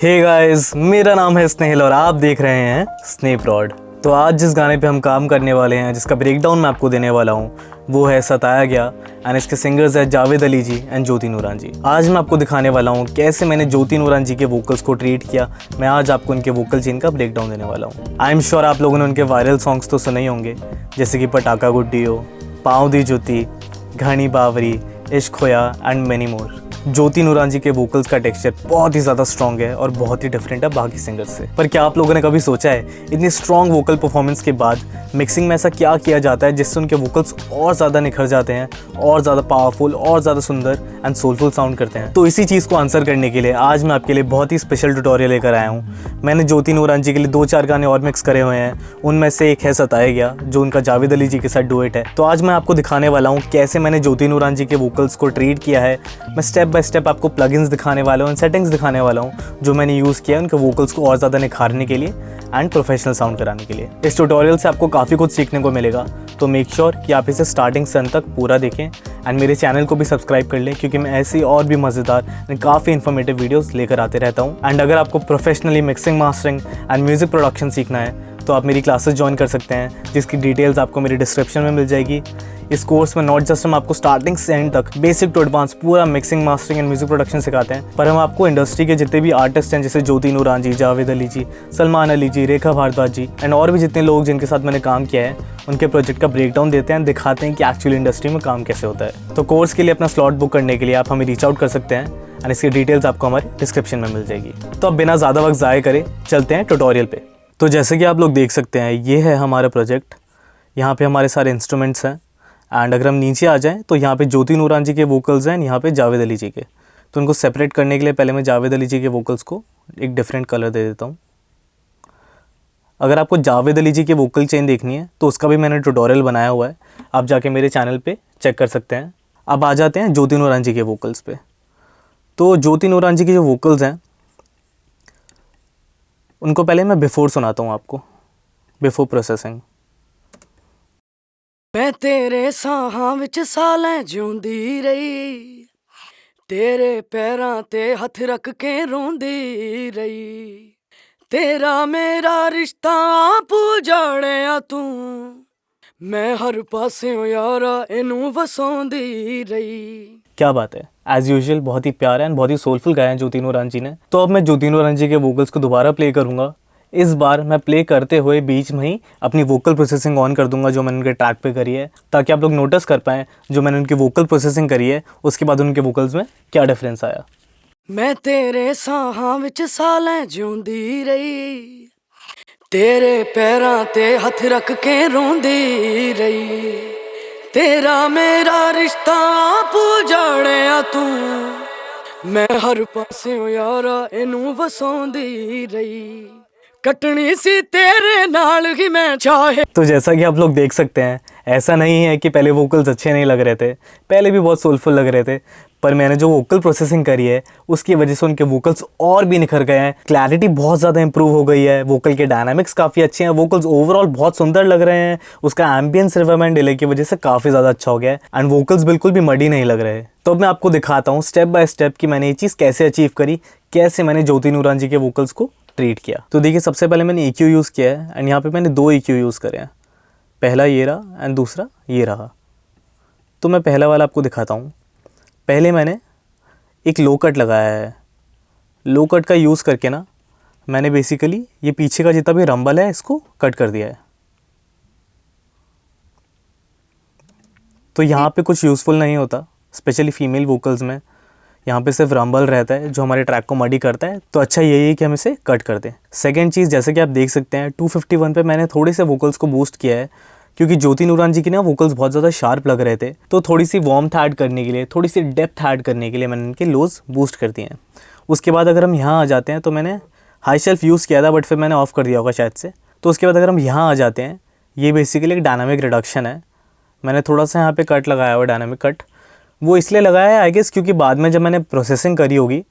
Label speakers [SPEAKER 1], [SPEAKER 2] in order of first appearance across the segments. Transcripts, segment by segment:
[SPEAKER 1] Hey guys, मेरा नाम है स्नेहिल और आप देख रहे हैं स्नेप रॉड। तो आज जिस गाने पे हम काम करने वाले हैं, जिसका ब्रेकडाउन मैं आपको देने वाला हूँ, वो है सताया गया एंड इसके सिंगर्स है जावेद अली जी एंड ज्योति नूरान जी। आज मैं आपको दिखाने वाला हूँ कैसे मैंने ज्योति नूरान जी के वोकल्स को ट्रीट किया। मैं आज आपको उनके वोकल चेन का ब्रेकडाउन देने वाला हूँ। आई एम श्योर आप लोगों ने उनके वायरल सॉन्ग्स तो सुने ही होंगे, जैसे कि पटाका गुड्डी हो, पाँव दी जुती, घनी बावरी, इश्क खोया एंड मेनी मोर। ज्योति नूरान जी के वोकल्स का टेक्सचर बहुत ही ज़्यादा स्ट्रॉन्ग है और बहुत ही डिफरेंट है बाकी सिंगर्स से। पर क्या आप लोगों ने कभी सोचा है इतनी स्ट्रॉन्ग वोकल परफॉर्मेंस के बाद मिक्सिंग में ऐसा क्या किया जाता है जिससे उनके वोकल्स और ज़्यादा निखर जाते हैं, और ज़्यादा पावरफुल और ज़्यादा सुंदर एंड सोलफुल साउंड करते हैं। तो इसी चीज़ को आंसर करने के लिए आज मैं आपके लिए बहुत ही स्पेशल ट्यूटोरियल लेकर आया हूँ। मैंने ज्योति नूरान जी के लिए 2-4 गाने और मिक्स करे हुए हैं, उनमें से एक है सताया गया जो उनका जावेद अली जी के साथ डुएट है। तो आज मैं आपको दिखाने वाला हूँ कैसे मैंने ज्योति नूरान जी के वोकल्स को ट्रीट किया है। मैं स्टेप बाय स्टेप आपको प्लगइन्स दिखाने वाला हूँ, सेटिंग्स दिखाने वाला हूँ जो मैंने यूज़ किया है उनके वोकल्स को और ज़्यादा निखारने के लिए एंड प्रोफेशनल साउंड कराने के लिए। इस ट्यूटोरियल से आपको काफ़ी कुछ सीखने को मिलेगा, तो मेक श्योर कि आप इसे स्टार्टिंग से अंत तक पूरा देखें एंड मेरे चैनल को भी सब्सक्राइब कर लें, क्योंकि मैं ऐसी और भी मज़ेदार एंड काफ़ी इन्फॉर्मेटिव वीडियोस लेकर आते रहता हूँ। एंड अगर आपको professionally mixing, mastering and music production सीखना है तो आप मेरी क्लासेस ज्वाइन कर सकते हैं, जिसकी डिटेल्स आपको मेरी डिस्क्रिप्शन में मिल जाएगी। इस कोर्स में नॉट जस्ट हम आपको स्टार्टिंग से एंड तक बेसिक टू एडवांस पूरा mixing, mastering and music production सिखाते हैं, पर हम आपको इंडस्ट्री के जितने भी आर्टिस्ट हैं, जैसे ज्योति नूरान जी, जावेद अली जी, सलमान अली जी, रेखा भारद्वाज जी एंड और भी जितने लोग जिनके साथ मैंने काम किया है, उनके प्रोजेक्ट का ब्रेकडाउन देते हैं, दिखाते हैं कि एक्चुअली इंडस्ट्री में काम कैसे होता है। तो कोर्स के लिए अपना स्लॉट बुक करने के लिए आप हमें रीच आउट कर सकते हैं एंड इसकी डिटेल्स आपको हमारे डिस्क्रिप्शन में मिल जाएगी। तो अब बिना ज़्यादा वक्त ज़ाया करे चलते हैं ट्यूटोरियल पे। तो जैसे कि आप लोग देख सकते हैं, ये है हमारा प्रोजेक्ट। यहाँ पे हमारे सारे इंस्ट्रूमेंट्स हैं एंड अगर हम नीचे आ जाएं तो यहाँ पे ज्योति नूरान जी के वोकल्स हैं, यहाँ पे जावेद अली जी के। तो उनको सेपरेट करने के लिए पहले मैं जावेद अली जी के वोकल्स को एक डिफरेंट कलर दे देता हूँ। अगर आपको जावेद अली जी के वोकल चेन देखनी है तो उसका भी मैंने ट्यूटोरियल बनाया हुआ है, आप जाके मेरे चैनल पर चेक कर सकते हैं। अब आ जाते हैं ज्योति नूरान जी के वोकल्स पे। तो ज्योति नूरान जी के जो वोकल्स हैं उनको पहले मैं बिफोर सुनाता हूँ आपको, बिफोर प्रोसेसिंग।
[SPEAKER 2] मैं तेरे साहां विच सालें जिउंदी रही, तेरे पैरां ते हथ रख के रोंदी रही, तेरा मेरा रिश्ता आप जाणिया तू, मैं हर पास्यों यारा इनू वसाउंदी रही।
[SPEAKER 1] क्या बात है, एज यूजुअल बहुत ही प्यारा एंड बहुत ही सोलफुल गाया है ज्योति नूरान जी ने। तो अब मैं ज्योति नूरान जी के वोकल्स को दोबारा प्ले करूंगा। इस बार मैं प्ले करते हुए बीच में ही अपनी वोकल प्रोसेसिंग ऑन कर दूंगा जो मैंने उनके ट्रैक पे करी है, ताकि आप लोग नोटिस कर पाएँ जो मैंने उनकी वोकल प्रोसेसिंग करी है उसके बाद उनके वोकल्स में क्या डिफरेंस आया।
[SPEAKER 2] मैं तेरे साहां विच सालें जिउंदी रही, तेरे पैरां ते हथ रख के रोंदी रही, तेरा मेरा रिश्ता आप जाणिया तू, मैं हर पास्यों यारा इनू वसाउंदी रही, कटनी सी तेरे नाल ही मैं चाहे। तो
[SPEAKER 1] जैसा कि आप लोग देख सकते हैं, ऐसा नहीं है कि पहले वोकल्स अच्छे नहीं लग रहे थे, पहले भी बहुत सोलफुल लग रहे थे, पर मैंने जो वोकल प्रोसेसिंग करी है उसकी वजह से उनके वोकल्स और भी निखर गए हैं। क्लैरिटी बहुत ज़्यादा इंप्रूव हो गई है, वोकल के डायनामिक्स काफ़ी अच्छे हैं, वोकल्स ओवरऑल बहुत सुंदर लग रहे हैं। उसका एम्बियंस, रिवर्ब एंड डिले की वजह से काफ़ी ज़्यादा अच्छा हो गया है एंड वोकल्स बिल्कुल भी मडी नहीं लग रहे। तो अब मैं आपको दिखाता हूँ स्टेप बाय स्टेप कि मैंने ये चीज़ कैसे अचीव करी, कैसे मैंने ज्योति नूरान जी के वोकल्स को ट्रीट किया। तो देखिए, सबसे पहले मैंने EQ यूज़ किया है एंड यहाँ पे मैंने 2 EQ यूज़ करे हैं, पहला ये रहा एंड दूसरा ये रहा। तो मैं पहला वाला आपको दिखाता हूँ। पहले मैंने एक लो कट लगाया है। लो कट का यूज़ करके ना मैंने बेसिकली ये पीछे का जितना भी रंबल है इसको कट कर दिया है। तो यहाँ पे कुछ यूज़फुल नहीं होता, स्पेशली फीमेल वोकल्स में। यहाँ पे सिर्फ रंबल रहता है जो हमारे ट्रैक को मडी करता है, तो अच्छा यही है कि हम इसे कट कर दें। सेकंड चीज़, जैसे कि आप देख सकते हैं 251 पे मैंने थोड़े से वोकल्स को बूस्ट किया है, क्योंकि ज्योति नूरान जी की ना वोकल्स बहुत ज़्यादा शार्प लग रहे थे, तो थोड़ी सी वार्मथ ऐड करने के लिए, थोड़ी सी डेप्थ ऐड करने के लिए मैंने इनके लोज बूस्ट कर दिए हैं। उसके बाद अगर हम यहाँ आ जाते हैं तो मैंने हाई शेल्फ यूज़ किया था, बट फिर मैंने ऑफ़ कर दिया होगा शायद से। तो उसके बाद अगर हम यहाँ आ जाते हैं, ये बेसिकली एक डायनामिक रिडक्शन है। मैंने थोड़ा सा यहाँ पर कट लगाया हुआ, डायनामिक कट। वो इसलिए लगाया है आई गेस क्योंकि बाद में जब मैंने प्रोसेसिंग करी होगी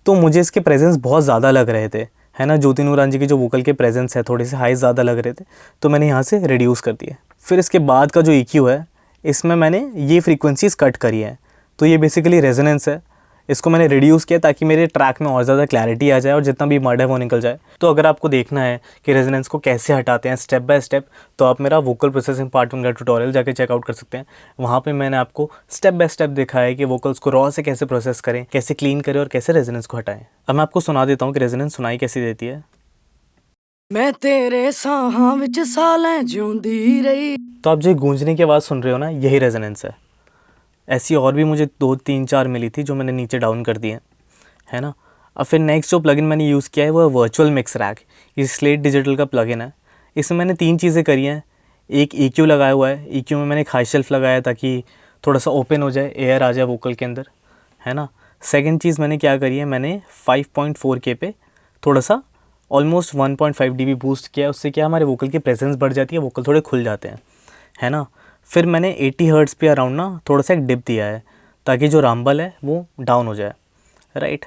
[SPEAKER 1] तो मुझे इसके प्रेजेंस बहुत ज़्यादा लग रहे थे, है ना। ज्योति नूरान जी की जो वोकल के प्रेजेंस है थोड़े से हाई ज़्यादा लग रहे थे, तो मैंने यहाँ से रिड्यूस कर दिए। फिर इसके बाद का जो EQ है, इसमें मैंने ये फ्रीक्वेंसीज कट करी है। तो ये बेसिकली रेजोनेंस है, इसको मैंने रिड्यूस किया ताकि मेरे ट्रैक में और ज़्यादा क्लैरिटी आ जाए और जितना भी मड है वो निकल जाए। तो अगर आपको देखना है कि रेजोनेंस को कैसे हटाते हैं स्टेप बाय स्टेप, तो आप मेरा वोकल प्रोसेसिंग पार्ट 1 का ट्यूटोरियल जाके चेकआउट कर सकते हैं। वहाँ पे मैंने आपको स्टेप बाय स्टेप दिखाया है कि वोकल्स को रॉ से कैसे प्रोसेस करें, कैसे क्लीन करें और कैसे रेजोनेंस को हटाएं। अब मैं आपको सुना देता हूँ कि रेजोनेंस सुनाई कैसी देती है।
[SPEAKER 2] मैं तेरे साहां विच सालें जिउंदी रही।
[SPEAKER 1] तो आप जो गूंजने की आवाज़ सुन रहे हो ना, यही रेजोनेंस है। ऐसी और भी मुझे 2 3 4 मिली थी जो मैंने नीचे डाउन कर दी है ना। अब फिर नेक्स्ट जो प्लगइन मैंने यूज़ किया है वो है वर्चुअल मिक्स रैक। ये स्लेट डिजिटल का प्लगइन है। इसमें मैंने 3 चीज़ें करी हैं। एक EQ लगाया हुआ है। EQ में मैंने एक हाई शेल्फ लगाया ताकि थोड़ा सा ओपन हो जाए, एयर आ जाए वोकल के अंदर, है ना। सेकंड चीज़ मैंने क्या करी है, मैंने 5.4K पे थोड़ा सा ऑलमोस्ट 1.5 dB बूस्ट किया। उससे क्या हमारे वोकल की प्रेजेंस बढ़ जाती है, वोकल थोड़े खुल जाते हैं, है ना। फिर मैंने 80 हर्ट्ज़ पे अराउंड ना थोड़ा सा एक डिप दिया है ताकि जो राम्बल है वो डाउन हो जाए, राइट।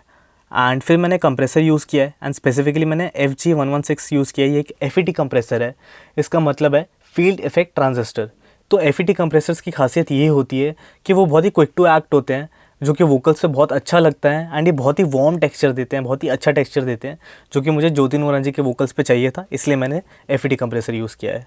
[SPEAKER 1] एंड फिर मैंने कंप्रेसर यूज़ किया है एंड स्पेसिफिकली मैंने FG116 यूज़ किया है। ये एक FET कंप्रेसर है। इसका मतलब है फील्ड इफेक्ट ट्रांजिस्टर। तो FET कंप्रेसर्स की खासियत ये होती है कि वो बहुत ही क्विक टू एक्ट होते हैं, जो कि वोकल्स पे बहुत अच्छा लगता है एंड ये बहुत ही वार्म टेक्सचर देते हैं, बहुत ही अच्छा टेक्सचर देते हैं, जो कि मुझे ज्योति नूरान जी के वोकल्स पे चाहिए था, इसलिए मैंने FET कंप्रेसर यूज़ किया है।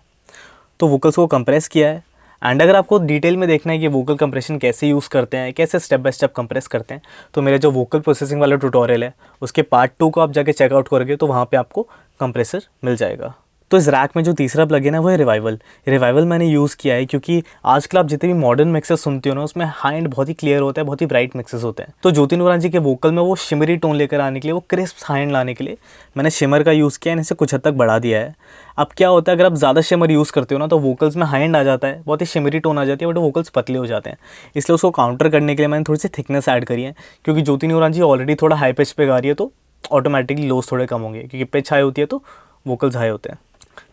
[SPEAKER 1] तो वोकल्स को कंप्रेस किया है। एंड अगर आपको डिटेल में देखना है कि वोकल कंप्रेशन कैसे यूज़ करते हैं, कैसे स्टेप बाय स्टेप कंप्रेस करते हैं, तो मेरा जो वोकल प्रोसेसिंग वाला ट्यूटोरियल है उसके पार्ट 2 को आप जाके चेकआउट करोगे तो वहाँ पे आपको कंप्रेसर मिल जाएगा। तो इस रैक में जो तीसरा प्लगइन है वो है रिवाइवल। रिवाइवल मैंने यूज़ किया है क्योंकि आजकल आप जितने भी मॉडर्न मिक्सेस सुनते हो ना, उसमें हाई एंड बहुत ही क्लियर होता है, बहुत ही ब्राइट मिक्सेस होते हैं। तो ज्योति नूरान जी के वोकल में वो शिमरी टोन लेकर आने के लिए, वो क्रिस्प हाई एंड लाने के लिए मैंने शिमर का यूज़ किया है, इसे कुछ हद तक बढ़ा दिया है। अब क्या होता है, अगर आप ज़्यादा शिमर यूज़ करते हो ना तो वोकल्स में हाई एंड आ जाता है, बहुत ही शिमरी टोन आ जाती है, बट वोकल्स पतले हो जाते हैं। इसलिए उसको काउंटर करने के लिए मैंने थोड़ी सी थिकनेस ऐड करी है, क्योंकि ज्योति नूरान जी ऑलरेडी थोड़ा हाई पिच पे गा रही है, तो ऑटोमेटिकली लोस थोड़े कम होंगे, क्योंकि पिच हाई होती है तो वोकल्स हाई होते हैं।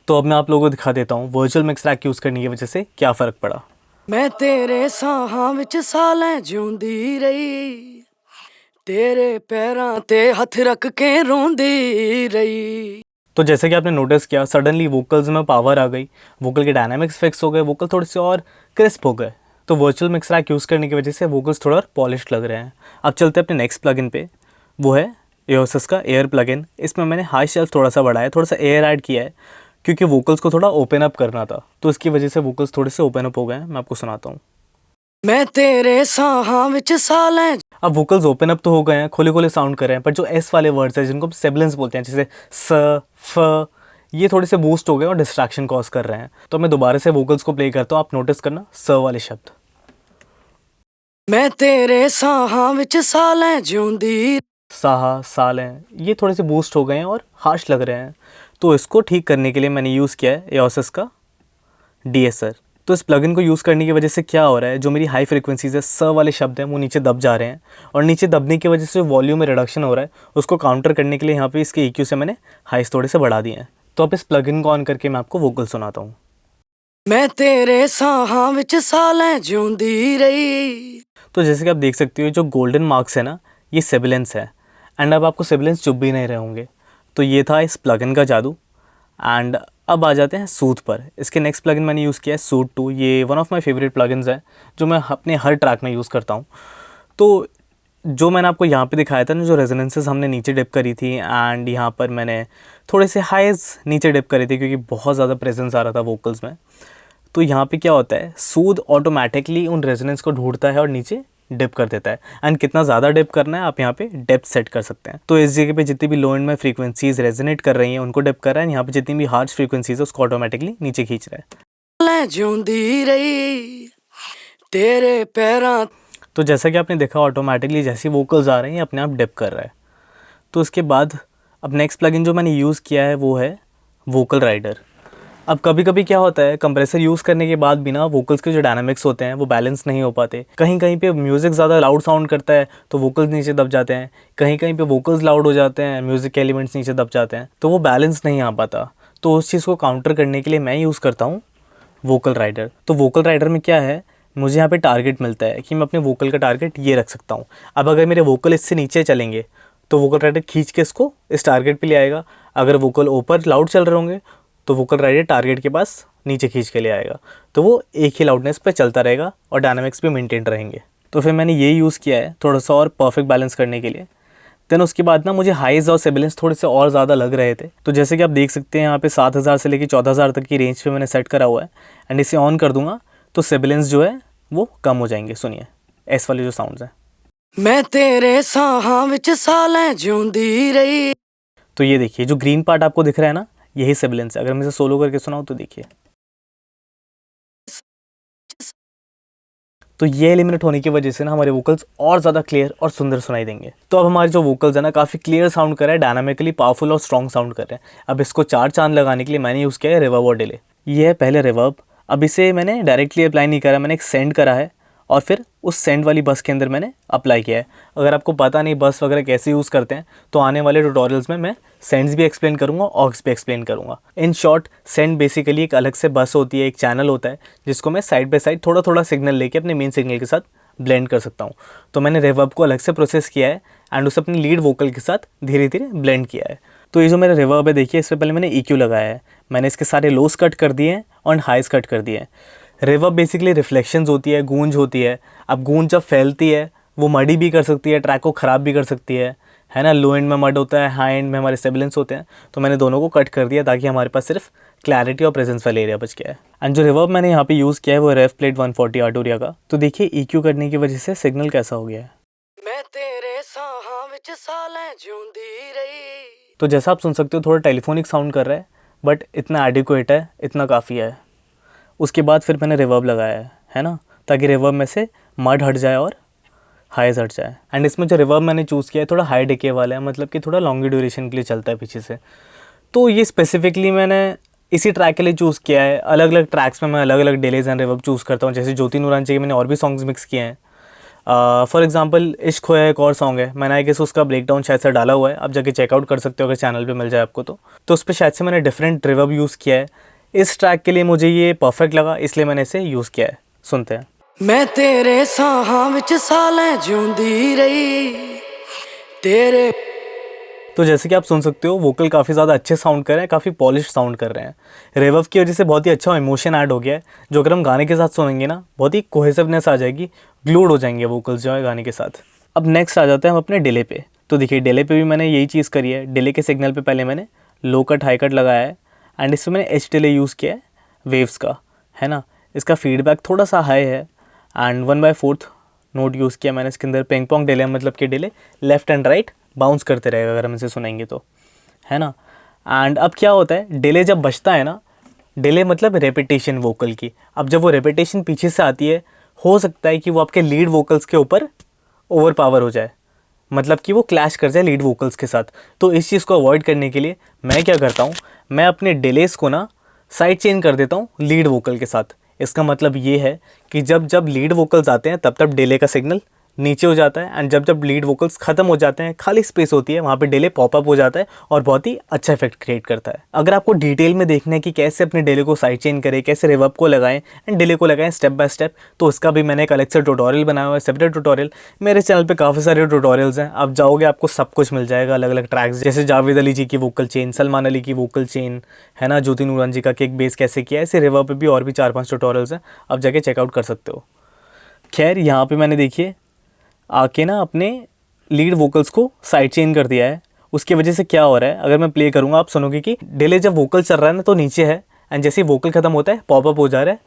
[SPEAKER 1] तो अब मैं आप लोगों को दिखा देता हूँ वर्चुअल मिक्स रैक यूज़ करने की वजह से क्या फ़र्क पड़ा।
[SPEAKER 2] मैं तेरे साहां विच सालें जिउंदी रही, तेरे पैरां ते हथ रख के रोंदी रही।
[SPEAKER 1] तो जैसे कि आपने नोटिस किया, सडनली वोकल्स में पावर आ गई, वोकल के डायनामिक्स फिक्स हो गए, वोकल थोड़े से और क्रिस्प हो गए। तो वर्चुअल मिक्स रैक यूज़ करने की वजह से वोकल्स थोड़ा और पॉलिश्ड लग रहे हैं। अब चलते हैं अपने नेक्स्ट प्लगइन पे, वो है एओसिस का एयर प्लगइन। इसमें मैंने हाई शेल्फ थोड़ा सा बढ़ाया, थोड़ा सा एयर ऐड किया है, क्योंकि वोकल्स को थोड़ा ओपन अप करना था, तो इसकी वजह से वोकल्स थोड़े से ओपन अप हो गए हैं। मैं आपको सुनाता हूँ।
[SPEAKER 2] मैं तेरे साहां विच सालें।
[SPEAKER 1] अब वोकल्स ओपन अप तो हो गए हैं, खुले खुले साउंड कर रहे हैं, पर जो एस वाले वर्ड्स हैं जिनको हम सिबलेंस बोलते हैं, जैसे स, फ, ये थोड़े से बूस्ट हो गए और डिस्ट्रैक्शन कॉज कर रहे हैं। तो मैं दोबारा से वोकल्स को प्ले करता हूँ, आप नोटिस करना स वाले शब्द।
[SPEAKER 2] मैं तेरे साहां विच सालें जिउंदी।
[SPEAKER 1] साहा, सालें, ये थोड़े से बूस्ट हो गए हैं और हार्श लग रहे हैं। तो इसको ठीक करने के लिए मैंने यूज़ किया है एओसिस का DSR। तो इस प्लगइन को यूज़ करने की वजह से क्या हो रहा है, जो मेरी हाई फ्रिक्वेंसीज है, स वाले शब्द हैं, वो नीचे दब जा रहे हैं, और नीचे दबने की वजह से वॉल्यूम में रिडक्शन हो रहा है। उसको काउंटर करने के लिए यहाँ पे इसके EQ से मैंने हाइस थोड़े से बढ़ा दिए हैं। तो अब इस प्लगइन को ऑन करके मैं आपको वोकल सुनाता हूँ।
[SPEAKER 2] मैं तेरे साहां विच सालें जिउंदी रही।
[SPEAKER 1] तो जैसे कि आप देख सकते हो, जो गोल्डन मार्क्स है ना, ये सिबिलेंस है। एंड अब आपको सिबिलेंस चुप भी नहीं रहे होंगे। तो ये था इस प्लगइन का जादू। एंड अब आ जाते हैं सूद पर। इसके नेक्स्ट प्लगइन मैंने यूज़ किया है सूद 2। ये one of my favourite plugins है, जो मैं अपने हर ट्रैक में यूज़ करता हूँ। तो जो मैंने आपको यहाँ पे दिखाया था ना, जो रेजोनेंसेस हमने नीचे डिप करी थी, एंड यहाँ पर मैंने थोड़े से हाइज नीचे डिप करी थी क्योंकि बहुत ज़्यादा प्रेजेंस आ रहा था वोकल्स में। तो यहाँ पे क्या होता है, सूद ऑटोमेटिकली उन रेजोनेंस को ढूंढता है और नीचे डिप कर देता है। एंड कितना ज़्यादा डिप करना है आप यहाँ पे डेप्थ सेट कर सकते हैं। तो इस जगह पे जितनी भी लो एंड में फ्रीक्वेंसीज रेजोनेट कर रही हैं उनको डिप कर रहा है, यहाँ पे जितनी भी हार्श फ्रीक्वेंसीज है उसको ऑटोमेटिकली नीचे खींच रहा है।
[SPEAKER 2] सालें जिउंदी रही, तेरे पैरां।
[SPEAKER 1] तो जैसा कि आपने देखा, ऑटोमेटिकली जैसी वोकल्स आ रही हैं अपने आप डिप कर रहा है। तो उसके बाद अब नेक्स्ट प्लगइन जो मैंने यूज़ किया है वो है वोकल राइडर। अब कभी कभी क्या होता है, कंप्रेसर यूज़ करने के बाद भी ना वोकल्स के जो डायनामिक्स होते हैं वो बैलेंस नहीं हो पाते। कहीं कहीं पे म्यूज़िक ज़्यादा लाउड साउंड करता है तो वोकल्स नीचे दब जाते हैं, कहीं कहीं पे वोकल्स लाउड हो जाते हैं, म्यूज़िक के एलिमेंट्स नीचे दब जाते हैं, तो वो बैलेंस नहीं आ पाता। तो उस चीज़ को काउंटर करने के लिए मैं यूज़ करता हूँ वोकल राइडर। तो वोकल राइडर में क्या है, मुझे यहाँ पे टारगेट मिलता है कि मैं अपने वोकल का टारगेट ये रख सकता हूँ। अब अगर मेरे वोकल इससे नीचे चलेंगे तो वोकल राइडर खींच के इसको इस टारगेट पे ले आएगा। अगर वोकल ऊपर लाउड चल रहे होंगे तो वोकल राइडर टारगेट के पास नीचे खींच के ले आएगा। तो वो एक ही लाउडनेस पे चलता रहेगा और डायनामिक्स भी मेंटेन रहेंगे। तो फिर मैंने ये यूज़ किया है थोड़ा सा और परफेक्ट बैलेंस करने के लिए। देन उसके बाद ना मुझे हाइज और सिबिलेंस थोड़े से और ज़्यादा लग रहे थे, तो जैसे कि आप देख सकते हैं यहाँ पे 7000 से लेकर 14000 तक की रेंज पे मैंने सेट करा हुआ है। एंड इसे ऑन कर दूंगा तो सिबिलेंस जो है वो कम हो जाएंगे। सुनिए एस वाले जो साउंड्स हैं।
[SPEAKER 2] मैं तेरे साहां विच सालें जिउंदी रही।
[SPEAKER 1] तो ये देखिए जो ग्रीन पार्ट आपको दिख रहा है ना, यही सिबिलेंस है। अगर मैं इसे सोलो करके सुनाऊँ तो देखिए, तो ये एलिमिनेट होने की वजह से ना हमारे वोकल्स और ज़्यादा क्लियर और सुंदर सुनाई देंगे। तो अब हमारे जो वोकल्स है ना काफ़ी क्लियर साउंड कर रहा है, डायनामिकली पावरफुल और स्ट्रॉन्ग साउंड कर रहे हैं। अब इसको 4 चांद लगाने के लिए मैंने यूज़ किया है रिवर्ब और डिले। ये है पहले रिवर्ब। अब इसे मैंने डायरेक्टली अप्लाई नहीं करा, मैंने एक सेंड करा है और फिर उस सेंड वाली बस के अंदर मैंने अप्लाई किया है। अगर आपको पता नहीं बस वगैरह कैसे यूज़ करते हैं तो आने वाले ट्यूटोरियल्स में मैं सेंड्स भी एक्सप्लेन करूँगा, ऑक्स भी एक्सप्लेन करूँगा। इन शॉर्ट सेंड बेसिकली एक अलग से बस होती है, एक चैनल होता है जिसको मैं साइड बाय साइड थोड़ा थोड़ा सिग्नल लेके अपने मेन सिग्नल के साथ ब्लेंड कर सकता हूँ। तो मैंने रिवर्ब को अलग से प्रोसेस किया है एंड उसे अपनी लीड वोकल के साथ धीरे धीरे ब्लेंड किया है। तो ये जो मेरा रिवर्ब है देखिए, इससे पहले मैंने EQ लगाया है, मैंने इसके सारे लोस कट कर दिए हैं और हाइज कट कर दिए हैं। रिवर्ब बेसिकली रिफ्लेक्शंस होती है, गूंज होती है। अब गूंज जब फैलती है वो मडी भी कर सकती है, ट्रैक को ख़राब भी कर सकती है ना। लो एंड में मड होता है, हाई एंड में हमारे सिबिलेंस होते हैं। तो मैंने दोनों को कट कर दिया ताकि हमारे पास सिर्फ क्लैरिटी और प्रेजेंस वाला एरिया बच गया है। एंड जो रिवर्ब मैंने यहाँ पे यूज़ किया है वो रेफ प्लेट 140 आर्टोरिया का। तो देखिए EQ करने की वजह से सिग्नल कैसा हो गया है।
[SPEAKER 2] मैं तेरे साहां विच सालें जिउंदी रही।
[SPEAKER 1] तो जैसा आप सुन सकते हो थोड़ा टेलीफोनिक साउंड कर रहा है, बट इतना एडिक्वेट है, इतना काफ़ी है। उसके बाद फिर मैंने रिवर्ब लगाया है ना, ताकि रिवर्ब में से मड हट जाए और हाइज हट जाए। एंड इसमें जो रिवर्ब मैंने चूज़ किया है थोड़ा हाई डिके वाला है, मतलब कि थोड़ा लॉन्गी ड्यूरेशन के लिए चलता है पीछे से। तो ये स्पेसिफिकली मैंने इसी ट्रैक के लिए चूज़ किया है। अलग अलग ट्रैक्स में मैं अलग अलग डिलेज एंड रिवर्ब चूज़ करता हूँ। जैसे ज्योति नूरांची के मैंने और भी सॉन्ग्स मिक्स किए हैं। फॉर एग्जांपल इश्क खोया एक और सॉन्ग है, मैंने आई गेस उसका ब्रेकडाउन शायद से डाला हुआ है, आप जाके चेकआउट कर सकते हो अगर चैनल पे मिल जाए आपको। तो उस पर शायद से मैंने डिफरेंट रिवर्ब यूज़ किया है। इस ट्रैक के लिए मुझे ये परफेक्ट लगा, इसलिए मैंने इसे यूज़ किया है। सुनते हैं।
[SPEAKER 2] मैं तेरे साहां विच सालें जिउंदी रही तेरे।
[SPEAKER 1] तो जैसे कि आप सुन सकते हो वोकल काफ़ी ज़्यादा अच्छे साउंड कर रहे हैं, काफ़ी पॉलिश साउंड कर रहे हैं। रिवर्ब की वजह से बहुत ही अच्छा इमोशन ऐड हो गया है, जो अगर हम गाने के साथ सुनेंगे ना बहुत ही कोहेसिवनेस आ जाएगी, ग्लूड हो जाएंगे वोकल्स जो है गाने के साथ। अब नेक्स्ट आ जाते हैं हम अपने डिले पे। तो देखिए डिले पे भी मैंने यही चीज़ करी है। डिले के सिग्नल पे पहले मैंने लो कट हाई कट लगाया है एंड इसमें मैंने एच डिले यूज़ किया है वेव्स का, है ना। इसका फीडबैक थोड़ा सा हाई है एंड 1/4 नोट यूज़ किया मैंने इसके अंदर। पिंग पोंग डिले मतलब कि delay left and right bounce करते रहेगा अगर हम इसे सुनेंगे तो, है ना। एंड अब क्या होता है, डिले जब बजता है ना, डिले मतलब रेपिटेशन वोकल की। अब जब वो रेपिटेशन पीछे से आती है, हो सकता है कि वो आपके लीड वोकल्स के ऊपर ओवर पावर हो जाए, मतलब कि वो क्लैश कर जाए लीड वोकल्स के साथ। तो इस चीज़ को अवॉइड करने के लिए मैं क्या करता हूँ, मैं अपने डिलेस को ना साइड चेंज कर देता हूँ लीड वोकल के साथ। इसका मतलब ये है कि जब जब लीड वोकल्स आते हैं तब तब डिले का सिग्नल नीचे हो जाता है एंड जब जब लीड वोकल्स खत्म हो जाते हैं, खाली स्पेस होती है, वहाँ पे डिले पॉपअप हो जाता है और बहुत ही अच्छा इफेक्ट क्रिएट करता है। अगर आपको डिटेल में देखना है कि कैसे अपने डिले को साइड चेंज करें, कैसे रिवर्ब को लगाएं एंड डिले को लगाएं स्टेप बाय स्टेप, तो उसका भी मैंने एक अलग से ट्यूटोरियल बनाया हुआ है, सेपरेट ट्यूटोरियल। मेरे चैनल पे काफ़ी सारे ट्यूटोरियल्स हैं, आप जाओगे आपको सब कुछ मिल जाएगा, अलग अलग ट्रैक्स जैसे जावेद अली जी की वोकल चेन, सलमान अली की वोकल चेन, है ना, ज्योति नूरांची का किक बेस कैसे किया है, ऐसे रिवर्ब पे भी और भी 4-5 ट्यूटोरियल्स हैं, आप जाके चेकआउट कर सकते हो। खैर यहाँ पे मैंने देखिए आके ना अपने लीड वोकल्स को साइड चेंज कर दिया है। उसकी वजह से क्या हो रहा है, अगर मैं प्ले करूँगा आप सुनोगे कि डिले जब वोकल चल रहा है ना तो नीचे है एंड जैसे ही वोकल खत्म होता है पॉपअप हो जा रहा है।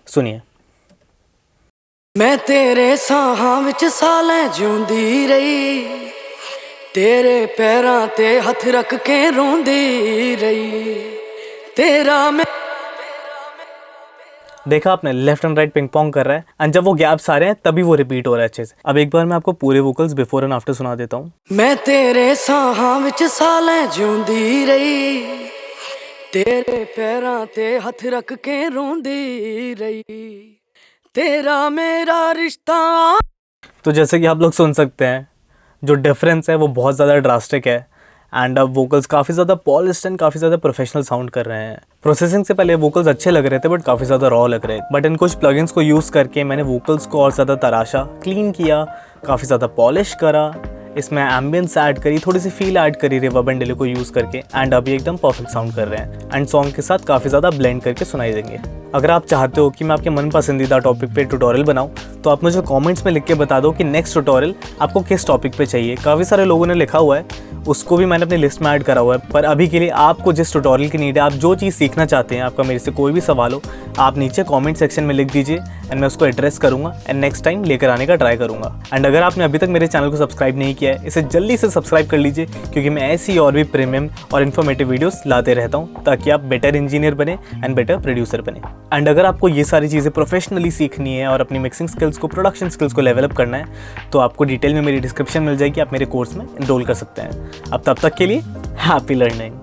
[SPEAKER 1] सुनिए।
[SPEAKER 2] मैं तेरे साहां विच सालें जिउंदी रही तेरे पैरां ते हथ रख के रोंदी रही तेरा मैं।
[SPEAKER 1] देखा आपने, left and right ping pong कर रहा है एंड जब वो गैप्स आ रहे हैं तभी वो रिपीट हो रहा है अच्छे से। अब एक बार मैं आपको पूरे वोकल्स बिफोर एंड आफ्टर सुना देता हूँ।
[SPEAKER 2] मैं तेरे साहां विच सालें जिउंदी रही तेरे पैरां ते हथ रख के रोंदी रही तेरा मेरा रिश्ता। तो
[SPEAKER 1] जैसे कि आप लोग सुन सकते हैं जो डिफरेंस है वो बहुत ज़्यादा ड्रास्टिक है एंड अब वोकल्स काफ़ी ज़्यादा पॉलिश्ड एंड काफ़ी ज़्यादा प्रोफेशनल साउंड कर रहे हैं। प्रोसेसिंग से पहले वोकल्स अच्छे लग रहे थे बट काफ़ी ज़्यादा रॉ लग रहे थे, बट इन कुछ प्लगइन्स को यूज़ करके मैंने वोकल्स को और ज़्यादा तराशा, क्लीन किया, काफ़ी ज़्यादा पॉलिश करा, इसमें एम्बियंस ऐड करी, थोड़ी सी फील ऐड करी रिवर्ब एंड डिले को यूज़ करके एंड अभी एकदम परफेक्ट साउंड कर रहे हैं एंड सॉन्ग के साथ काफ़ी ज़्यादा ब्लेंड करके सुनाई देंगे। अगर आप चाहते हो कि मैं आपके मन पसंदीदा टॉपिक पे ट्यूटोरियल बनाऊं तो आप मुझे कमेंट्स में लिख के बता दो कि नेक्स्ट ट्यूटोरियल आपको किस टॉपिक पे चाहिए। काफ़ी सारे लोगों ने लिखा हुआ है, उसको भी मैंने अपनी लिस्ट में ऐड करा हुआ है। पर अभी के लिए आपको जिस ट्यूटोरियल की नीड है, आप जो चीज़ सीखना चाहते हैं, आपका मेरे से कोई भी सवाल हो, आप नीचे कमेंट सेक्शन में लिख दीजिए एंड मैं उसको एड्रेस करूँगा एंड नेक्स्ट टाइम लेकर आने का ट्राई करूँगा। एंड अगर आपने अभी तक मेरे चैनल को सब्सक्राइब नहीं किया है, इसे जल्दी से सब्सक्राइब कर लीजिए, क्योंकि मैं ऐसी और भी प्रीमियम और इन्फॉर्मेटिव वीडियोस लाते रहता हूँ ताकि आप बेटर इंजीनियर बने एंड बेटर प्रोड्यूसर बने। एंड अगर आपको ये सारी चीज़ें प्रोफेशनली सीखनी है और अपनी मिक्सिंग स्किल्स को, प्रोडक्शन स्किल्स को लेवल अप करना है, तो आपको डिटेल में मेरी डिस्क्रिप्शन मिल जाएगी, आप मेरे कोर्स में एनरोल कर सकते हैं। अब तब तक के लिए हैप्पी लर्निंग।